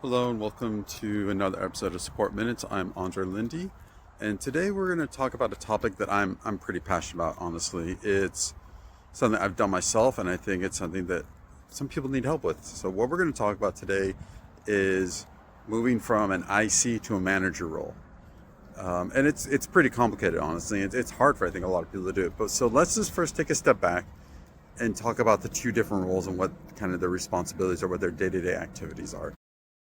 Hello and welcome to another episode of Support Minutes. I'm Andre Lindy, and today we're going to talk about a topic that I'm pretty passionate about. Honestly, it's something I've done myself, and I think it's something that some people need help with. So what we're going to talk about today is moving from an IC to a manager role, and it's pretty complicated. Honestly, it's hard for I think a lot of people to do it. But so let's just first take a step back and talk about the two different roles and what kind of their responsibilities or what their day-to-day activities are.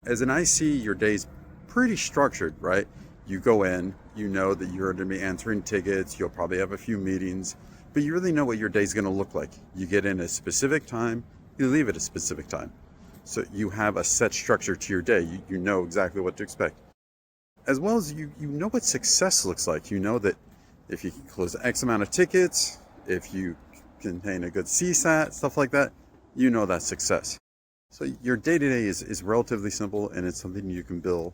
As an IC, your day's pretty structured, right? You go in, you know that you're going to be answering tickets, you'll probably have a few meetings, but you really know what your day's going to look like. You get in a specific time, you leave at a specific time. So you have a set structure to your day. You know exactly what to expect. As well as you know what success looks like. You know that if you can close X amount of tickets, if you contain a good CSAT, stuff like that, you know that's success. So your day-to-day is relatively simple, and it's something you can build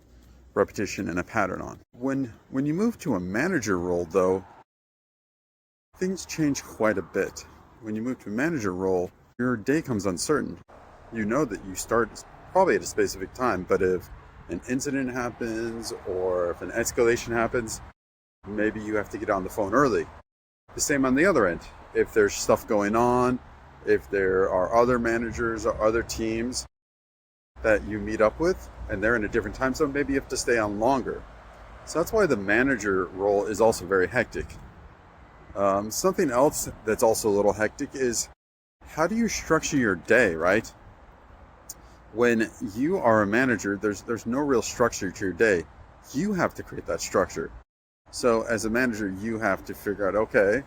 repetition and a pattern on. When you move to a manager role, though, things change quite a bit. When you move to a manager role, your day comes uncertain. You know that you start probably at a specific time, but if an incident happens or if an escalation happens, maybe you have to get on the phone early. The same on the other end. If there's stuff going on, if there are other managers or other teams that you meet up with and they're in a different time zone, maybe you have to stay on longer. So that's why the manager role is also very hectic. Something else that's also a little hectic is how do you structure your day, right? When you are a manager, there's no real structure to your day. You have to create that structure. So as a manager, you have to figure out, okay,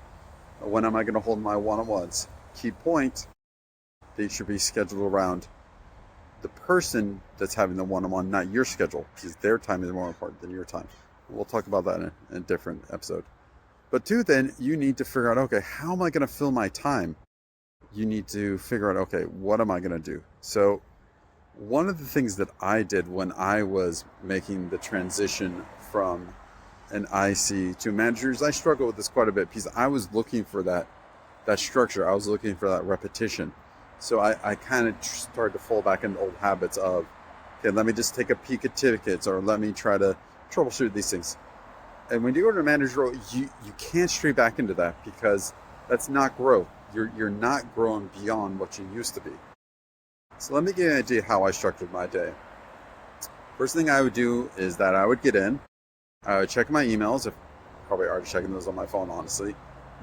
when am I going to hold my one-on-ones? Key point, they should be scheduled around the person that's having the one-on-one, not your schedule, because their time is more important than your time. We'll talk about that in a different episode. But two, then you need to figure out, okay, how am I going to fill my time? You need to figure out, okay, what am I going to do? So one of the things that I did when I was making the transition from an IC to managers, I struggled with this quite a bit because I was looking for that structure. I was looking for that repetition. So I kind of started to fall back into old habits of, okay, let me just take a peek at tickets or let me try to troubleshoot these things. And when you go to a manager role, you can't stray back into that because that's not growth. You're not growing beyond what you used to be. So let me give you an idea how I structured my day. First thing I would do is that I would get in, I would check my emails, if probably already checking those on my phone, honestly.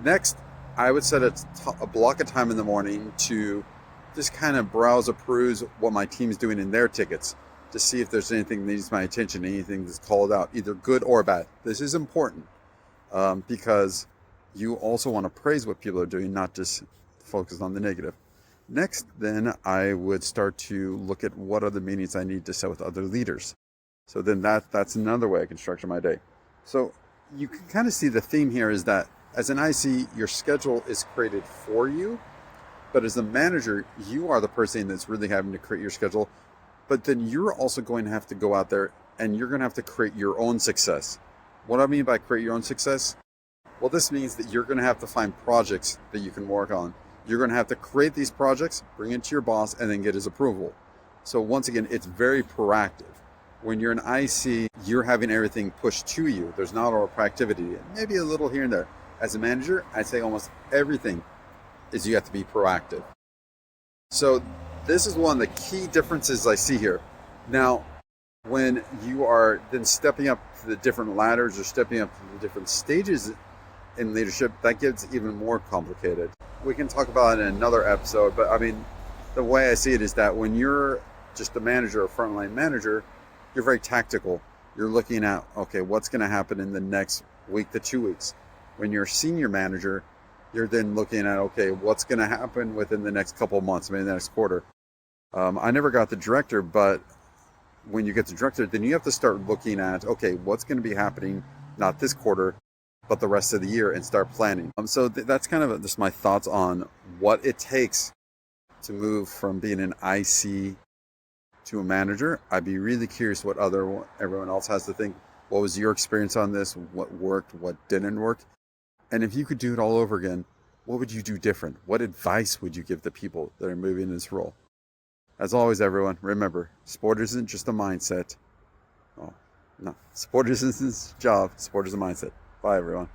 Next, I would set a block of time in the morning to just kind of browse or peruse what my team's doing in their tickets to see if there's anything that needs my attention, anything that's called out, either good or bad. This is important because you also want to praise what people are doing, not just focus on the negative. Next, then I would start to look at what other meetings I need to set with other leaders. So then that's another way I can structure my day. So you can kind of see the theme here is that as an IC, your schedule is created for you, but as a manager, you are the person that's really having to create your schedule. But then you're also going to have to go out there and you're going to have to create your own success. What I mean by create your own success? Well, this means that you're going to have to find projects that you can work on. You're going to have to create these projects, bring it to your boss, and then get his approval. So once again, it's very proactive. When you're an IC, you're having everything pushed to you. There's not a lot of proactivity, maybe a little here and there. As a manager, I'd say almost everything is you have to be proactive. So this is one of the key differences I see here. Now, when you are then stepping up to the different ladders or stepping up to the different stages in leadership, that gets even more complicated. We can talk about it in another episode, but I mean, the way I see it is that when you're just a manager or frontline manager, you're very tactical. You're looking at, okay, what's going to happen in the next week to 2 weeks. When you're a senior manager, you're then looking at, okay, what's going to happen within the next couple of months, maybe the next quarter. I never got the director, but when you get the director, then you have to start looking at, okay, what's going to be happening, not this quarter, but the rest of the year, and start planning. So that's kind of just my thoughts on what it takes to move from being an IC to a manager. I'd be really curious what everyone else has to think. What was your experience on this? What worked? What didn't work? And if you could do it all over again, what would you do different? What advice would you give the people that are moving in this role? As always, everyone, remember, sport isn't just a mindset. Oh, no, sport isn't a job. Sport is a mindset. Bye, everyone.